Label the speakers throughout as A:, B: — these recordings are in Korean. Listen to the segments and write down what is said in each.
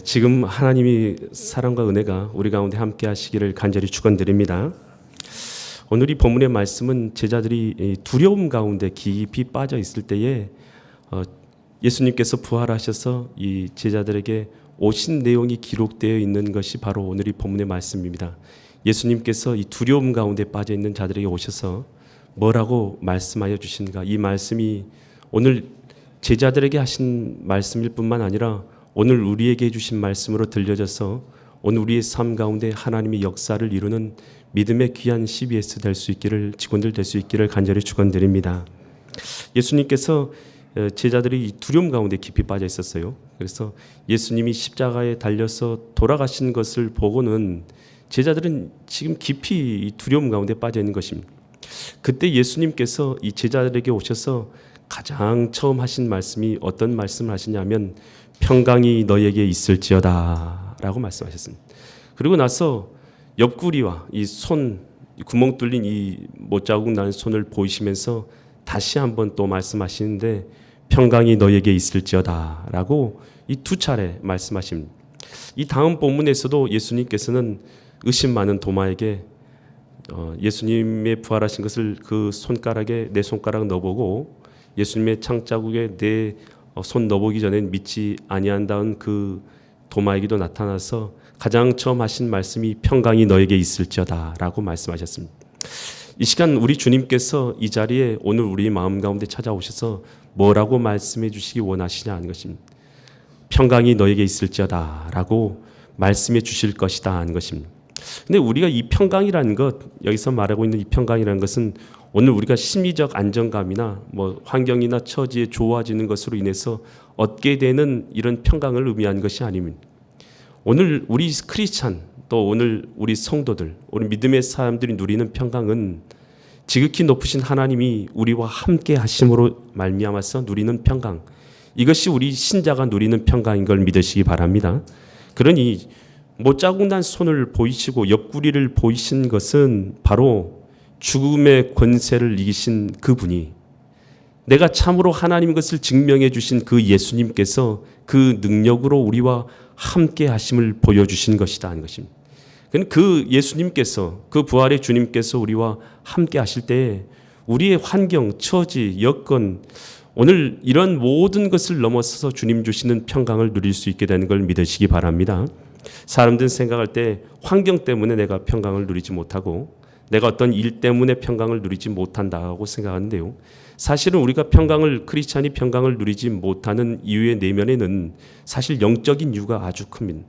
A: 지금 하나님이 사랑과 은혜가 우리 가운데 함께 하시기를 간절히 축원드립니다. 오늘 이 본문의 말씀은 제자들이 두려움 가운데 깊이 빠져 있을 때에 예수님께서 부활하셔서 이 제자들에게 오신 내용이 기록되어 있는 것이 바로 오늘 이 본문의 말씀입니다. 예수님께서 이 두려움 가운데 빠져 있는 자들에게 오셔서 뭐라고 말씀하여 주신가? 이 말씀이 오늘 제자들에게 하신 말씀일 뿐만 아니라 오늘 우리에게 해주신 말씀으로 들려져서 오늘 우리의 삶 가운데 하나님의 역사를 이루는 믿음의 귀한 CBS 될 수 있기를, 직원들 될 수 있기를 간절히 축원드립니다. 예수님께서 제자들이 두려움 가운데 깊이 빠져 있었어요. 그래서 예수님이 십자가에 달려서 돌아가신 것을 보고는 제자들은 지금 깊이 두려움 가운데 빠져 있는 것입니다. 그때 예수님께서 이 제자들에게 오셔서 가장 처음 하신 말씀이 어떤 말씀을 하시냐면 평강이 너에게 있을지어다 라고 말씀하셨습니다. 그리고 나서 옆구리와 이 손 구멍 뚫린 이 못자국 난 손을 보이시면서 다시 한번 또 말씀하시는데 평강이 너에게 있을지어다 라고 이 두 차례 말씀하십니다. 이 다음 본문에서도 예수님께서는 의심 많은 도마에게 예수님의 부활하신 것을 그 손가락에 내 손가락 넣어보고 예수님의 창자국에 내 손 넣어보기 전엔 믿지 아니한다는 그 도마에게도 나타나서 가장 처음 하신 말씀이 평강이 너에게 있을지어다 라고 말씀하셨습니다. 이 시간 우리 주님께서 이 자리에 오늘 우리 마음 가운데 찾아오셔서 뭐라고 말씀해 주시기 원하시냐 하는 것입니다. 평강이 너에게 있을지어다 라고 말씀해 주실 것이다 하는 것입니다. 근데 우리가 이 평강이라는 것, 여기서 말하고 있는 이 평강이라는 것은 오늘 우리가 심리적 안정감이나 뭐 환경이나 처지에 좋아지는 것으로 인해서 얻게 되는 이런 평강을 의미하는 것이 아닙니다. 오늘 우리 크리스찬 또 오늘 우리 성도들, 우리 믿음의 사람들이 누리는 평강은 지극히 높으신 하나님이 우리와 함께 하심으로 말미암아서 누리는 평강, 이것이 우리 신자가 누리는 평강인 걸 믿으시기 바랍니다. 그러니 못자국 난 손을 보이시고 옆구리를 보이신 것은 바로 죽음의 권세를 이기신 그분이, 내가 참으로 하나님 것을 증명해 주신 그 예수님께서 그 능력으로 우리와 함께 하심을 보여주신 것이다 하는 것입니다. 그 예수님께서, 그 부활의 주님께서 우리와 함께 하실 때에 우리의 환경, 처지, 여건, 오늘 이런 모든 것을 넘어서서 주님 주시는 평강을 누릴 수 있게 되는 걸 믿으시기 바랍니다. 사람들은 생각할 때 환경 때문에 내가 평강을 누리지 못하고 내가 어떤 일 때문에 평강을 누리지 못한다고 생각하는데요. 사실은 우리가 크리스찬이 평강을 누리지 못하는 이유의 내면에는 사실 영적인 이유가 아주 큽니다.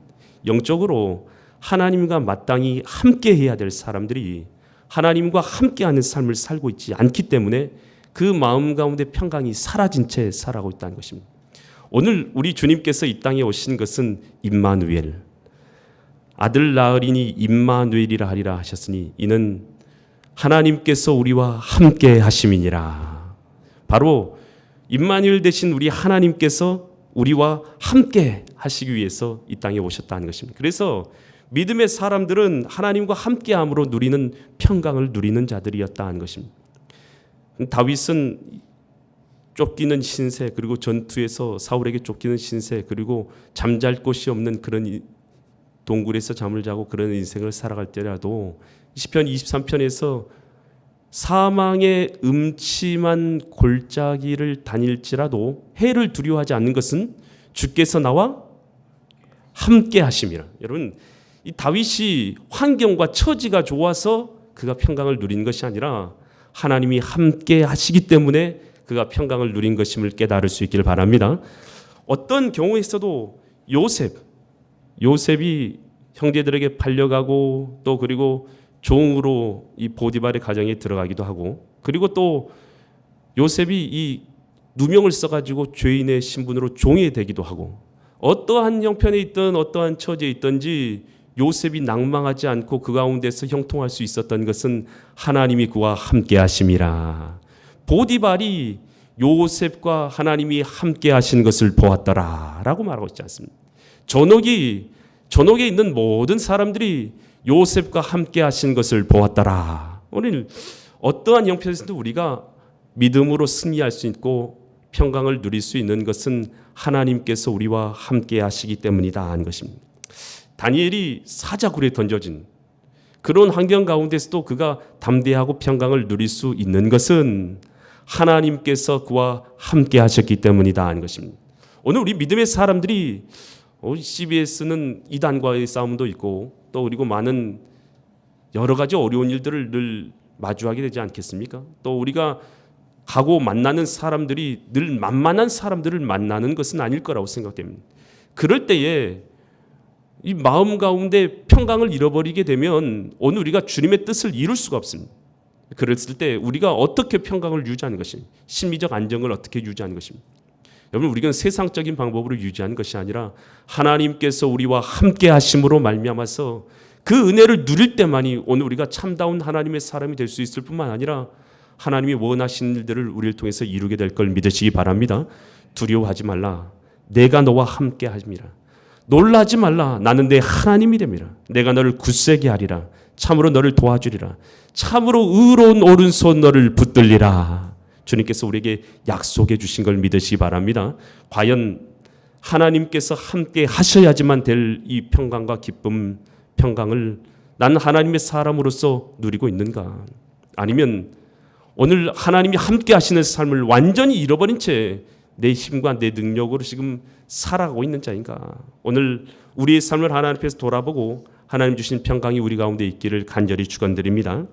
A: 영적으로 하나님과 마땅히 함께 해야 될 사람들이 하나님과 함께하는 삶을 살고 있지 않기 때문에 그 마음 가운데 평강이 사라진 채 살아가고 있다는 것입니다. 오늘 우리 주님께서 이 땅에 오신 것은 임마누엘, 아들 낳으리니 임마누엘이라 하리라 하셨으니 이는 하나님께서 우리와 함께 하심이니라. 바로 임마누엘 대신 우리 하나님께서 우리와 함께 하시기 위해서 이 땅에 오셨다는 것입니다. 그래서 믿음의 사람들은 하나님과 함께함으로 누리는 평강을 누리는 자들이었다는 것입니다. 다윗은 쫓기는 신세, 그리고 전투에서 사울에게 쫓기는 신세, 그리고 잠잘 곳이 없는 그런 동굴에서 잠을 자고 그런 인생을 살아갈 때라도 시편 23편에서 사망의 음침한 골짜기를 다닐지라도 해를 두려워하지 않는 것은 주께서 나와 함께 하심이라. 여러분, 이 다윗이 환경과 처지가 좋아서 그가 평강을 누린 것이 아니라 하나님이 함께 하시기 때문에 그가 평강을 누린 것임을 깨달을 수 있기를 바랍니다. 어떤 경우에서도 요셉이 형제들에게 팔려가고 또 그리고 종으로 이 보디발의 가정에 들어가기도 하고, 그리고 또 요셉이 이 누명을 써가지고 죄인의 신분으로 종이 되기도 하고, 어떠한 형편에 있든 어떠한 처지에 있든지 요셉이 낭망하지 않고 그 가운데서 형통할 수 있었던 것은 하나님이 그와 함께 하심이라. 보디발이 요셉과 하나님이 함께 하신 것을 보았더라 라고 말하고 있지 않습니까? 전옥에 있는 모든 사람들이 요셉과 함께 하신 것을 보았더라. 오늘 어떠한 형편에서도 우리가 믿음으로 승리할 수 있고 평강을 누릴 수 있는 것은 하나님께서 우리와 함께 하시기 때문이다 하는 것입니다. 다니엘이 사자굴에 던져진 그런 환경 가운데서도 그가 담대하고 평강을 누릴 수 있는 것은 하나님께서 그와 함께 하셨기 때문이다 하는 것입니다. 오늘 우리 믿음의 사람들이 CBS는 이단과의 싸움도 있고 또 그리고 많은 여러 가지 어려운 일들을 늘 마주하게 되지 않겠습니까? 또 우리가 가고 만나는 사람들이 늘 만만한 사람들을 만나는 것은 아닐 거라고 생각됩니다. 그럴 때에 이 마음 가운데 평강을 잃어버리게 되면 오늘 우리가 주님의 뜻을 이룰 수가 없습니다. 그랬을 때 우리가 어떻게 평강을 유지하는 것입니까? 심리적 안정을 어떻게 유지하는 것입니까? 여러분, 우리가 세상적인 방법으로 유지하는 것이 아니라 하나님께서 우리와 함께 하심으로 말미암아서 그 은혜를 누릴 때만이 오늘 우리가 참다운 하나님의 사람이 될 수 있을 뿐만 아니라 하나님이 원하시는 일들을 우리를 통해서 이루게 될 걸 믿으시기 바랍니다. 두려워하지 말라. 내가 너와 함께 하심이라. 놀라지 말라. 나는 내 하나님이 됨이라. 내가 너를 굳세게 하리라. 참으로 너를 도와주리라. 참으로 의로운 오른손 너를 붙들리라. 주님께서 우리에게 약속해 주신 걸 믿으시기 바랍니다. 과연 하나님께서 함께 하셔야지만 될 이 평강과 기쁨, 평강을 나는 하나님의 사람으로서 누리고 있는가? 아니면 오늘 하나님이 함께 하시는 삶을 완전히 잃어버린 채 내 힘과 내 능력으로 지금 살아가고 있는 자인가? 오늘 우리의 삶을 하나님 앞에서 돌아보고 하나님 주신 평강이 우리 가운데 있기를 간절히 축원드립니다.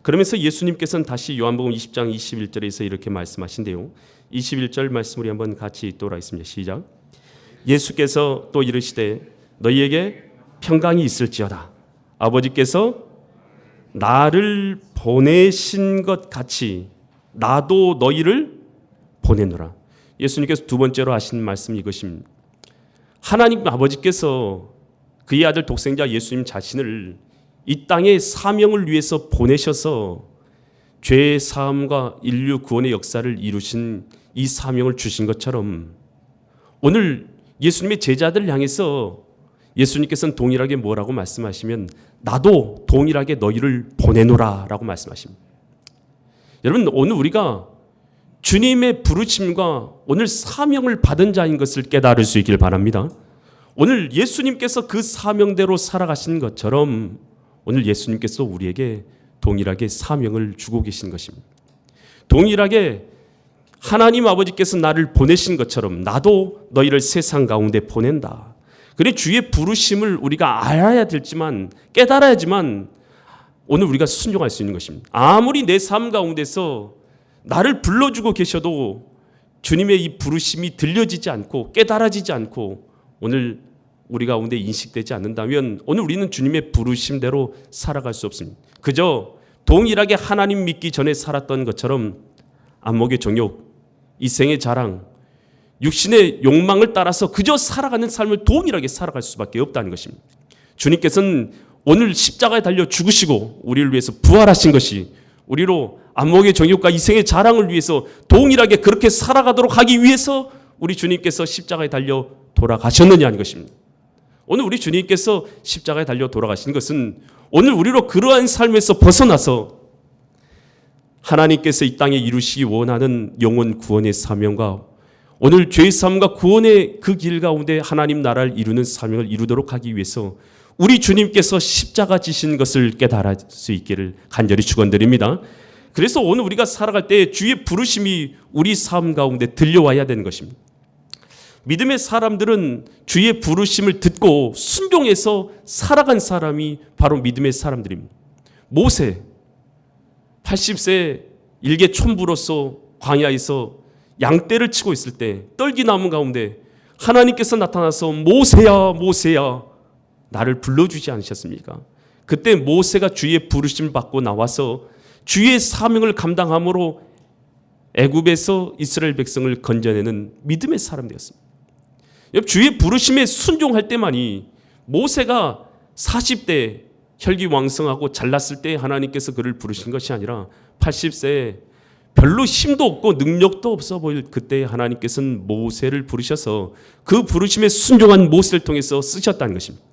A: 그러면서 예수님께서는 다시 요한복음 20장 21절에서 이렇게 말씀하신대요. 21절 말씀 우리 한번 같이 읽도록 하겠습니다. 시작. 예수께서 또 이르시되 너희에게 평강이 있을지어다. 아버지께서 나를 보내신 것 같이 나도 너희를 보내노라. 예수님께서 두 번째로 하신 말씀이 이것입니다. 하나님 아버지께서 그의 아들 독생자 예수님 자신을 이 땅의 사명을 위해서 보내셔서 죄의 사함과 인류 구원의 역사를 이루신 이 사명을 주신 것처럼 오늘 예수님의 제자들을 향해서 예수님께서는 동일하게 뭐라고 말씀하시면 나도 동일하게 너희를 보내노라 라고 말씀하십니다. 여러분, 오늘 우리가 주님의 부르심과 오늘 사명을 받은 자인 것을 깨달을 수 있길 바랍니다. 오늘 예수님께서 그 사명대로 살아가신 것처럼 오늘 예수님께서 우리에게 동일하게 사명을 주고 계신 것입니다. 동일하게 하나님 아버지께서 나를 보내신 것처럼 나도 너희를 세상 가운데 보낸다. 그래 주의 부르심을 우리가 알아야 되지만 깨달아야지만 오늘 우리가 순종할 수 있는 것입니다. 아무리 내 삶 가운데서 나를 불러주고 계셔도 주님의 이 부르심이 들려지지 않고 깨달아지지 않고 오늘 우리 가운데 인식되지 않는다면 오늘 우리는 주님의 부르심대로 살아갈 수 없습니다. 그저 동일하게 하나님 믿기 전에 살았던 것처럼 안목의 정욕, 이생의 자랑, 육신의 욕망을 따라서 그저 살아가는 삶을 동일하게 살아갈 수밖에 없다는 것입니다. 주님께서는 오늘 십자가에 달려 죽으시고 우리를 위해서 부활하신 것이 우리로 안목의 정욕과 이생의 자랑을 위해서 동일하게 그렇게 살아가도록 하기 위해서 우리 주님께서 십자가에 달려 돌아가셨느냐는 것입니다. 오늘 우리 주님께서 십자가에 달려 돌아가신 것은 오늘 우리로 그러한 삶에서 벗어나서 하나님께서 이 땅에 이루시기 원하는 영혼 구원의 사명과 오늘 죄의 삶과 구원의 그 길 가운데 하나님 나라를 이루는 사명을 이루도록 하기 위해서 우리 주님께서 십자가 지신 것을 깨달을 수 있기를 간절히 축원드립니다. 그래서 오늘 우리가 살아갈 때 주의 부르심이 우리 삶 가운데 들려와야 되는 것입니다. 믿음의 사람들은 주의 부르심을 듣고 순종해서 살아간 사람이 바로 믿음의 사람들입니다. 모세 80세 일개 촌부로서 광야에서 양떼를 치고 있을 때 떨기나무 가운데 하나님께서 나타나서 모세야 모세야 나를 불러주지 않으셨습니까? 그때 모세가 주의 부르심을 받고 나와서 주의 사명을 감당함으로 애굽에서 이스라엘 백성을 건져내는 믿음의 사람 되었습니다. 주의 부르심에 순종할 때만이 모세가 40대 혈기왕성하고 잘났을 때 하나님께서 그를 부르신 것이 아니라 80세에 별로 힘도 없고 능력도 없어 보일 그때 하나님께서는 모세를 부르셔서 그 부르심에 순종한 모세를 통해서 쓰셨다는 것입니다.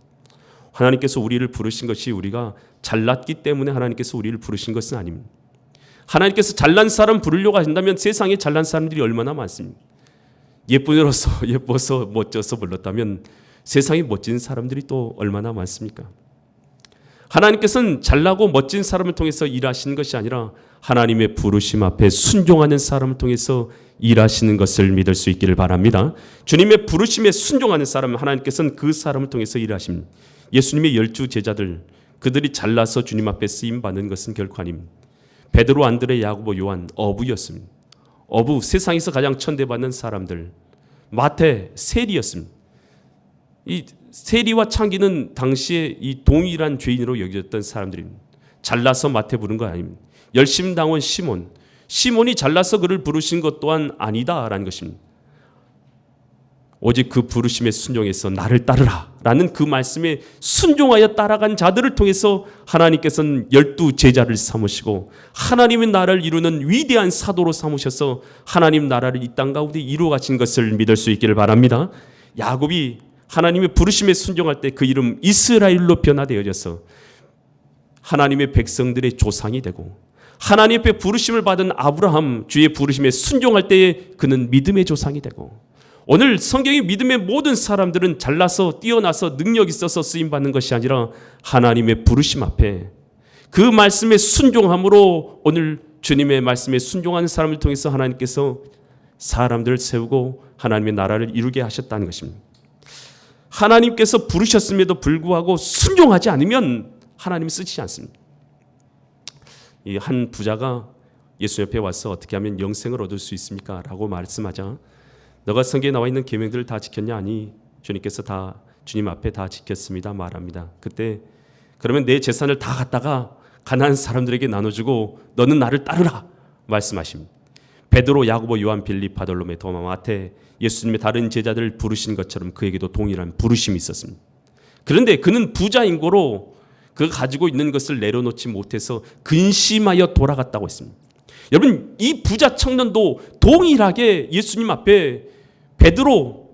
A: 하나님께서 우리를 부르신 것이 우리가 잘났기 때문에 하나님께서 우리를 부르신 것은 아닙니다. 하나님께서 잘난 사람 부르려고 하신다면 세상에 잘난 사람들이 얼마나 많습니까? 예뻐서 멋져서 불렀다면 세상에 멋진 사람들이 또 얼마나 많습니까? 하나님께서는 잘나고 멋진 사람을 통해서 일하시는 것이 아니라 하나님의 부르심 앞에 순종하는 사람을 통해서 일하시는 것을 믿을 수 있기를 바랍니다. 주님의 부르심에 순종하는 사람, 하나님께서는 그 사람을 통해서 일하십니다. 예수님의 12 제자들, 그들이 잘나서 주님 앞에 쓰임받는 것은 결코 아닙니다. 베드로, 안드레, 야고보, 요한 어부였습니다. 어부, 세상에서 가장 천대받는 사람들. 마태, 세리였습니다. 이 세리와 창기는 당시에 이 동일한 죄인으로 여겨졌던 사람들입니다. 잘나서 마태 부른 거 아닙니다. 열심당원 시몬, 시몬이 잘나서 그를 부르신 것 또한 아니다라는 것입니다. 오직 그 부르심에 순종해서 나를 따르라 라는 그 말씀에 순종하여 따라간 자들을 통해서 하나님께서는 12 제자를 삼으시고 하나님의 나라를 이루는 위대한 사도로 삼으셔서 하나님 나라를 이 땅 가운데 이루어 가신 것을 믿을 수 있기를 바랍니다. 야곱이 하나님의 부르심에 순종할 때 그 이름 이스라엘로 변화되어져서 하나님의 백성들의 조상이 되고 하나님의 부르심을 받은 아브라함, 주의 부르심에 순종할 때에 그는 믿음의 조상이 되고 오늘 성경의 믿음의 모든 사람들은 잘나서 뛰어나서 능력 있어서 쓰임받는 것이 아니라 하나님의 부르심 앞에 그 말씀에 순종함으로 오늘 주님의 말씀에 순종하는 사람을 통해서 하나님께서 사람들을 세우고 하나님의 나라를 이루게 하셨다는 것입니다. 하나님께서 부르셨음에도 불구하고 순종하지 않으면 하나님이 쓰시지 않습니다. 이 한 부자가 예수 옆에 와서 어떻게 하면 영생을 얻을 수 있습니까? 라고 말씀하자 너가 성경에 나와 있는 계명들을 다 지켰냐? 아니, 주님께서 다 주님 앞에 다 지켰습니다 말합니다. 그때 그러면 내 재산을 다 갖다가 가난한 사람들에게 나눠주고 너는 나를 따르라 말씀하십니다. 베드로, 야고보, 요한, 빌립, 바돌로메, 도마, 마태, 예수님의 다른 제자들을 부르신 것처럼 그에게도 동일한 부르심이 있었습니다. 그런데 그는 부자인 고로 그 가지고 있는 것을 내려놓지 못해서 근심하여 돌아갔다고 했습니다. 여러분, 이 부자 청년도 동일하게 예수님 앞에 베드로,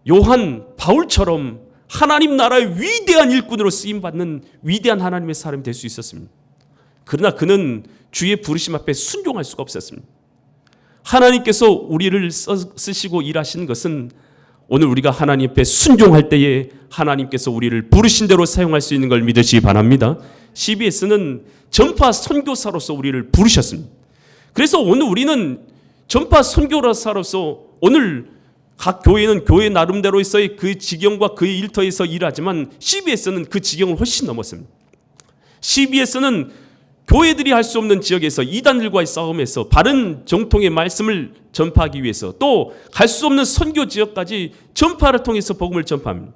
A: 요한, 바울처럼 하나님 나라의 위대한 일꾼으로 쓰임받는 위대한 하나님의 사람이 될 수 있었습니다. 그러나 그는 주의 부르심 앞에 순종할 수가 없었습니다. 하나님께서 우리를 쓰시고 일하시는 것은 오늘 우리가 하나님 앞에 순종할 때에 하나님께서 우리를 부르신 대로 사용할 수 있는 걸 믿으시기 바랍니다. CBS는 전파 선교사로서 우리를 부르셨습니다. 그래서 오늘 우리는 전파 선교사로서 오늘 각 교회는 교회 나름대로서의 그 지경과 그의 일터에서 일하지만 CBS는 그 지경을 훨씬 넘었습니다. CBS는 교회들이 할 수 없는 지역에서 이단들과의 싸움에서 바른 정통의 말씀을 전파하기 위해서 또 갈 수 없는 선교 지역까지 전파를 통해서 복음을 전파합니다.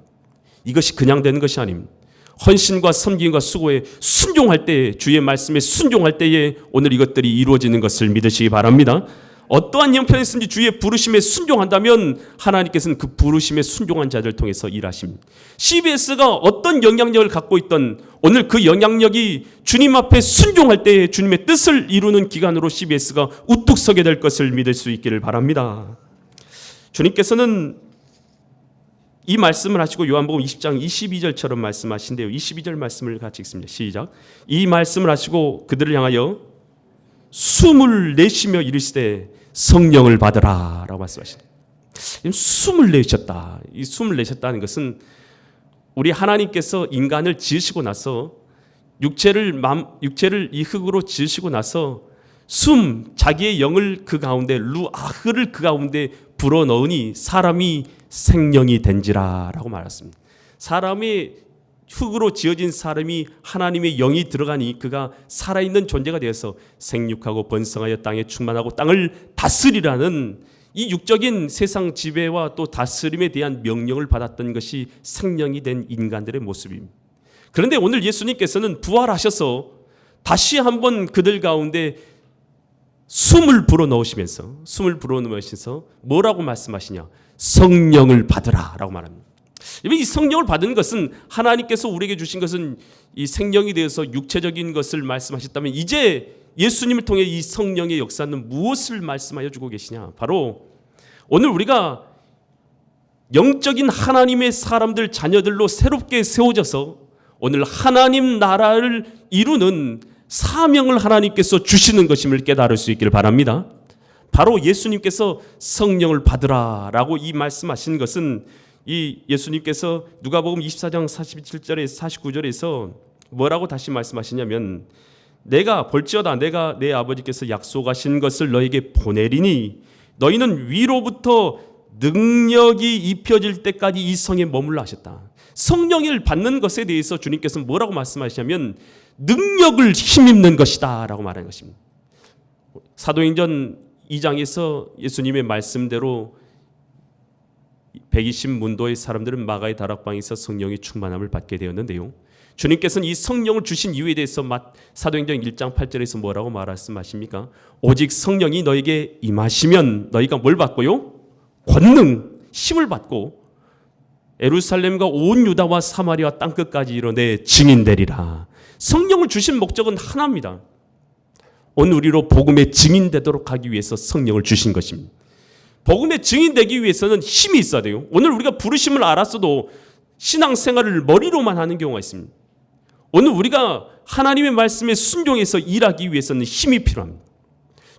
A: 이것이 그냥 되는 것이 아닙니다. 헌신과 섬김과 수고에 순종할 때에 주의 말씀에 순종할 때에 오늘 이것들이 이루어지는 것을 믿으시기 바랍니다. 어떠한 형편이든지 주의 부르심에 순종한다면 하나님께서는 그 부르심에 순종한 자들을 통해서 일하십니다. CBS가 어떤 영향력을 갖고 있던 오늘 그 영향력이 주님 앞에 순종할 때에 주님의 뜻을 이루는 기관으로 CBS가 우뚝 서게 될 것을 믿을 수 있기를 바랍니다. 주님께서는 이 말씀을 하시고 요한복음 20장 22절처럼 말씀하신대요. 22절 말씀을 같이 읽습니다. 시작. 이 말씀을 하시고 그들을 향하여 숨을 내쉬며 이르시되 성령을 받으라 라고 말씀하십니다. 숨을 내셨다. 이 숨을 내셨다는 것은 우리 하나님께서 인간을 지으시고 나서 육체를 이 흙으로 지으시고 나서 자기의 영을 그 가운데 루아흐를 그 가운데 불어넣으니 사람이 생명이 된지라 라고 말했습니다. 사람이 흙으로 지어진 사람이 하나님의 영이 들어가니 그가 살아있는 존재가 되어서 생육하고 번성하여 땅에 충만하고 땅을 다스리라는 이 육적인 세상 지배와 또 다스림에 대한 명령을 받았던 것이 생명이 된 인간들의 모습입니다. 그런데 오늘 예수님께서는 부활하셔서 다시 한번 그들 가운데 숨을 불어넣으시면서 뭐라고 말씀하시냐? 성령을 받으라 라고 말합니다. 이 성령을 받은 것은 하나님께서 우리에게 주신 것은 이 생명이 되어서 육체적인 것을 말씀하셨다면 이제 예수님을 통해 이 성령의 역사는 무엇을 말씀하여 주고 계시냐? 바로 오늘 우리가 영적인 하나님의 사람들 자녀들로 새롭게 세워져서 오늘 하나님 나라를 이루는 사명을 하나님께서 주시는 것임을 깨달을 수 있기를 바랍니다. 바로 예수님께서 성령을 받으라라고 이 말씀하신 것은 이 예수님께서 누가복음 24장 47절에 49절에서 뭐라고 다시 말씀하시냐면 내가 볼지어다 내가 내 아버지께서 약속하신 것을 너에게 보내리니 너희는 위로부터 능력이 입혀질 때까지 이 성에 머물라 하셨다. 성령을 받는 것에 대해서 주님께서 뭐라고 말씀하시냐면 능력을 힘입는 것이다 라고 말하는 것입니다. 사도행전 2장에서 예수님의 말씀대로 120문도의 사람들은 마가의 다락방에서 성령의 충만함을 받게 되었는데요. 주님께서는 이 성령을 주신 이유에 대해서 사도행전 1장 8절에서 뭐라고 말씀하십니까? 오직 성령이 너에게 임하시면 너희가 뭘 받고요? 권능, 힘을 받고 예루살렘과 온 유다와 사마리아 땅끝까지 이르러 내 증인되리라. 성령을 주신 목적은 하나입니다. 오늘 우리로 복음의 증인되도록 하기 위해서 성령을 주신 것입니다. 복음의 증인되기 위해서는 힘이 있어야 돼요. 오늘 우리가 부르심을 알았어도 신앙생활을 머리로만 하는 경우가 있습니다. 오늘 우리가 하나님의 말씀에 순종해서 일하기 위해서는 힘이 필요합니다.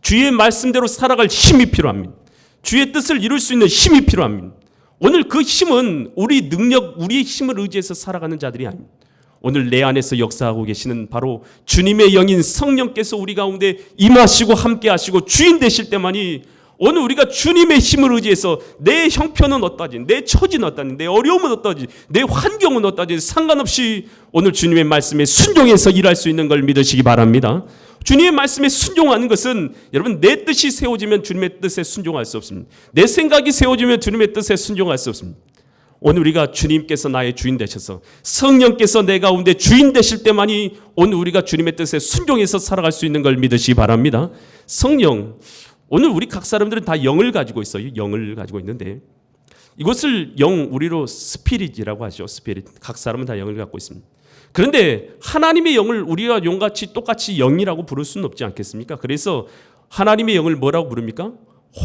A: 주의 말씀대로 살아갈 힘이 필요합니다. 주의 뜻을 이룰 수 있는 힘이 필요합니다. 오늘 그 힘은 우리 능력, 우리의 힘을 의지해서 살아가는 자들이 아닙니다. 오늘 내 안에서 역사하고 계시는 바로 주님의 영인 성령께서 우리 가운데 임하시고 함께 하시고 주인 되실 때만이 오늘 우리가 주님의 힘을 의지해서 내 형편은 어떠하지, 내 처지는 어떠하지, 내 어려움은 어떠하지, 내 환경은 어떠하지 상관없이 오늘 주님의 말씀에 순종해서 일할 수 있는 걸 믿으시기 바랍니다. 주님의 말씀에 순종하는 것은 여러분 내 뜻이 세워지면 주님의 뜻에 순종할 수 없습니다. 내 생각이 세워지면 주님의 뜻에 순종할 수 없습니다. 오늘 우리가 주님께서 나의 주인 되셔서 성령께서 내 가운데 주인 되실 때만이 오늘 우리가 주님의 뜻에 순종해서 살아갈 수 있는 걸 믿으시기 바랍니다. 성령, 오늘 우리 각 사람들은 다 영을 가지고 있어요. 영을 가지고 있는데 이것을 영, 우리로 스피릿이라고 하죠. 스피릿. 각 사람은 다 영을 갖고 있습니다. 그런데 하나님의 영을 우리가 용같이 똑같이 영이라고 부를 수는 없지 않겠습니까? 그래서 하나님의 영을 뭐라고 부릅니까?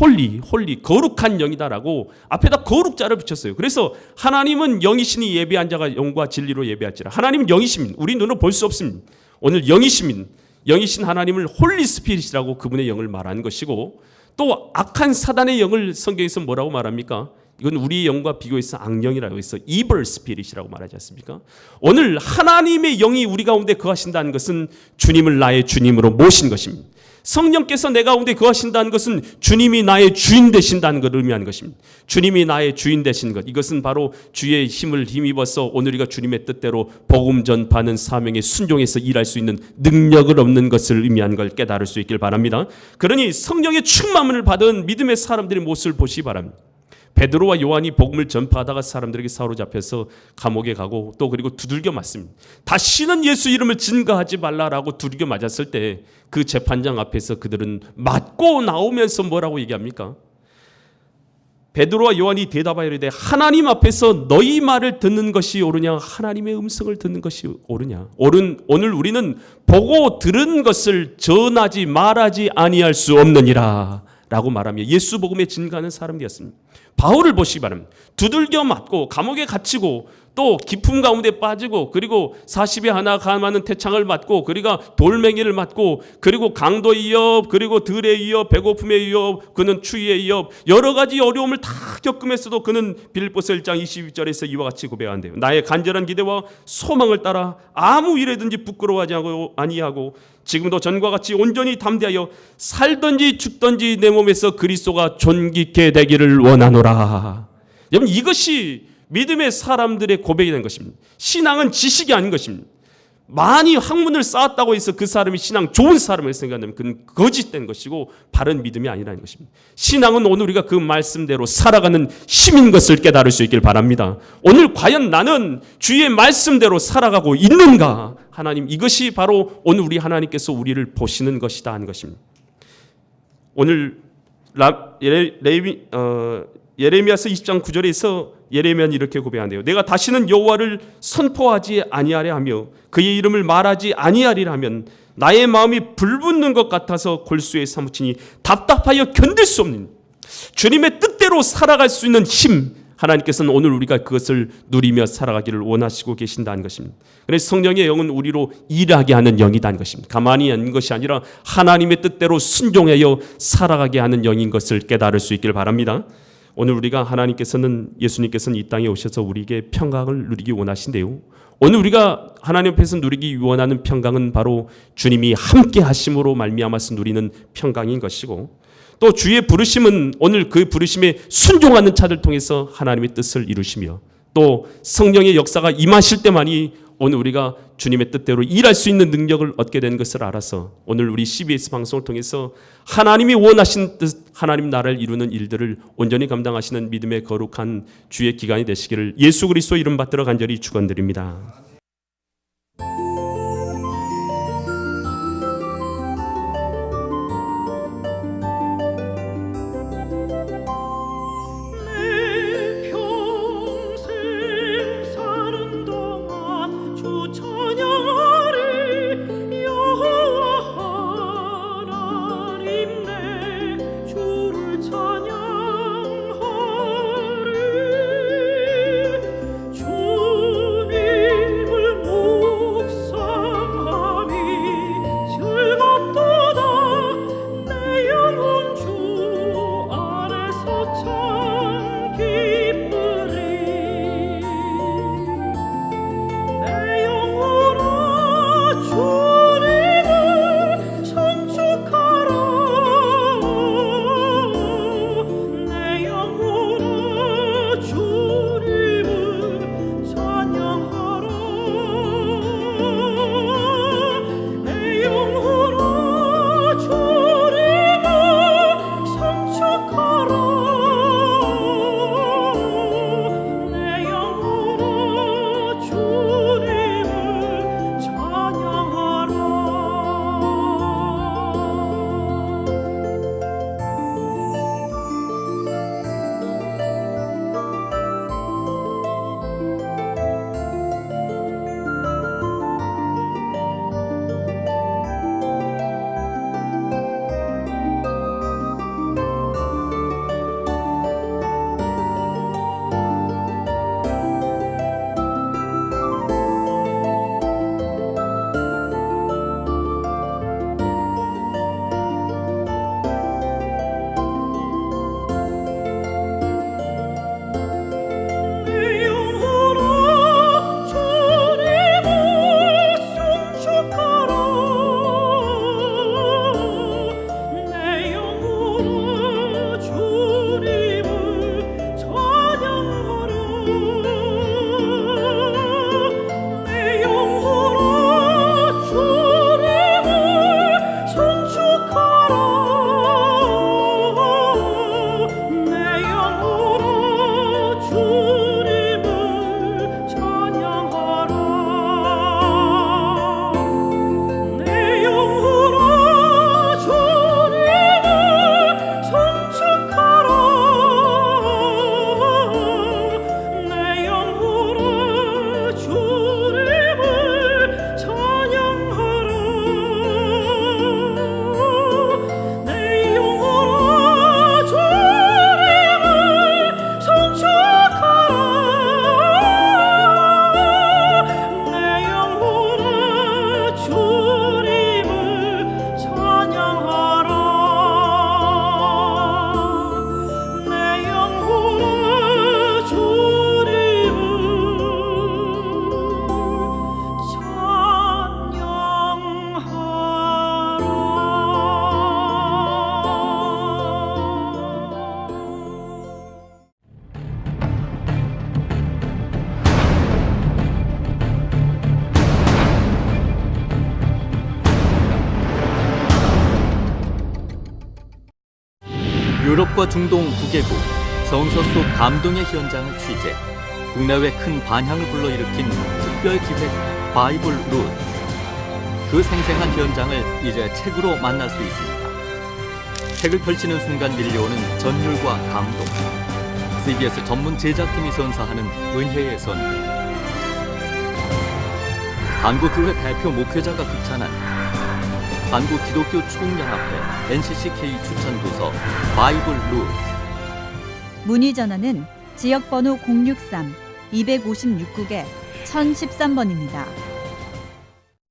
A: 홀리, 거룩한 영이다라고 앞에다 거룩자를 붙였어요. 그래서 하나님은 영이시니 예배한 자가 영과 진리로 예배할지라. 하나님은 영이십니다. 우리 눈으로 볼 수 없습니다. 오늘 영이십니다. 영이신 하나님을 홀리 스피릿이라고 그분의 영을 말하는 것이고 또 악한 사단의 영을 성경에서 뭐라고 말합니까? 이건 우리의 영과 비교해서 악령이라고 해서 evil spirit이라고 말하지 않습니까? 오늘 하나님의 영이 우리 가운데 거하신다는 것은 주님을 나의 주님으로 모신 것입니다. 성령께서 내 가운데 거하신다는 것은 주님이 나의 주인 되신다는 것을 의미하는 것입니다. 주님이 나의 주인 되신 것, 이것은 바로 주의 힘을 힘입어서 오늘 우리가 주님의 뜻대로 복음 전파하는 사명에 순종해서 일할 수 있는 능력을 얻는 것을 의미하는 걸 깨달을 수 있길 바랍니다. 그러니 성령의 충만을 받은 믿음의 사람들의 모습을 보시기 바랍니다. 베드로와 요한이 복음을 전파하다가 사람들에게 사로잡혀서 감옥에 가고 또 그리고 두들겨 맞습니다. 다시는 예수 이름을 증거하지 말라라고 두들겨 맞았을 때 그 재판장 앞에서 그들은 맞고 나오면서 뭐라고 얘기합니까? 베드로와 요한이 대답하여 이르되 하나님 앞에서 너희 말을 듣는 것이 옳으냐 하나님의 음성을 듣는 것이 옳으냐. 오늘 우리는 보고 들은 것을 전하지 말하지 아니할 수 없느니라 라고 말하며 예수 복음에 증거하는 사람이었습니다. 바울을 보시기 바랍니다. 두들겨 맞고 감옥에 갇히고 또 깊음 가운데 빠지고 그리고 40에 하나 감하는 태창을 맞고 그리고 돌멩이를 맞고 그리고 강도의 위협 그리고 들의 위협 배고픔의 위협 그는 추위의 위협 여러 가지 어려움을 다 겪으면서도 그는 빌립보서 1장 22절에서 이와 같이 고백한대요. 나의 간절한 기대와 소망을 따라 아무 일에든지 부끄러워하지 아니하고 지금도 전과 같이 온전히 담대하여 살든지 죽든지 내 몸에서 그리스도가 존귀케 되기를 원하노라. 여러분 이것이 믿음의 사람들의 고백이 된 것입니다. 신앙은 지식이 아닌 것입니다. 많이 학문을 쌓았다고 해서 그 사람이 신앙 좋은 사람을 생각하면 그건 거짓된 것이고 바른 믿음이 아니라는 것입니다. 신앙은 오늘 우리가 그 말씀대로 살아가는 힘인 것을 깨달을 수 있길 바랍니다. 오늘 과연 나는 주의 말씀대로 살아가고 있는가? 하나님, 이것이 바로 오늘 우리 하나님께서 우리를 보시는 것이다 하는 것입니다. 오늘 예레미야서 20장 9절에서 예레미야는 이렇게 고백한대요. 내가 다시는 여호와를 선포하지 아니하려 하며 그의 이름을 말하지 아니하리라 하면 나의 마음이 불붙는 것 같아서 골수에 사무치니 답답하여 견딜 수 없는 주님의 뜻대로 살아갈 수 있는 힘, 하나님께서는 오늘 우리가 그것을 누리며 살아가기를 원하시고 계신다는 것입니다. 그래서 성령의 영은 우리로 일하게 하는 영이라는 것입니다. 가만히 있는 것이 아니라 하나님의 뜻대로 순종하여 살아가게 하는 영인 것을 깨달을 수 있기를 바랍니다. 오늘 우리가 예수님께서는 이 땅에 오셔서 우리에게 평강을 누리기 원하신대요. 오늘 우리가 하나님 앞에서 누리기 원하는 평강은 바로 주님이 함께 하심으로 말미암아서 누리는 평강인 것이고, 또 주의 부르심은 오늘 그 부르심에 순종하는 자들 통해서 하나님의 뜻을 이루시며, 또 성령의 역사가 임하실 때만이 오늘 우리가 주님의 뜻대로 일할 수 있는 능력을 얻게 된 것을 알아서 오늘 우리 CBS 방송을 통해서 하나님이 원하신 뜻, 하나님 나라를 이루는 일들을 온전히 감당하시는 믿음의 거룩한 주의 기간이 되시기를 예수 그리스도 이름 받들어 간절히 축원드립니다.
B: 유럽과 중동 9개국, 성서 속 감동의 현장을 취재, 국내외 큰 반향을 불러일으킨 특별 기획 바이블 루트. 그 생생한 현장을 이제 책으로 만날 수 있습니다. 책을 펼치는 순간 밀려오는 전율과 감동. CBS 전문 제작팀이 선사하는 은혜의 선물. 한국교회 대표 목회자가 극찬한 한국기독교 총연합회 NCCK 추천도서 바이블 루트.
C: 문의 전화는 지역번호 063-256국에 1013번입니다.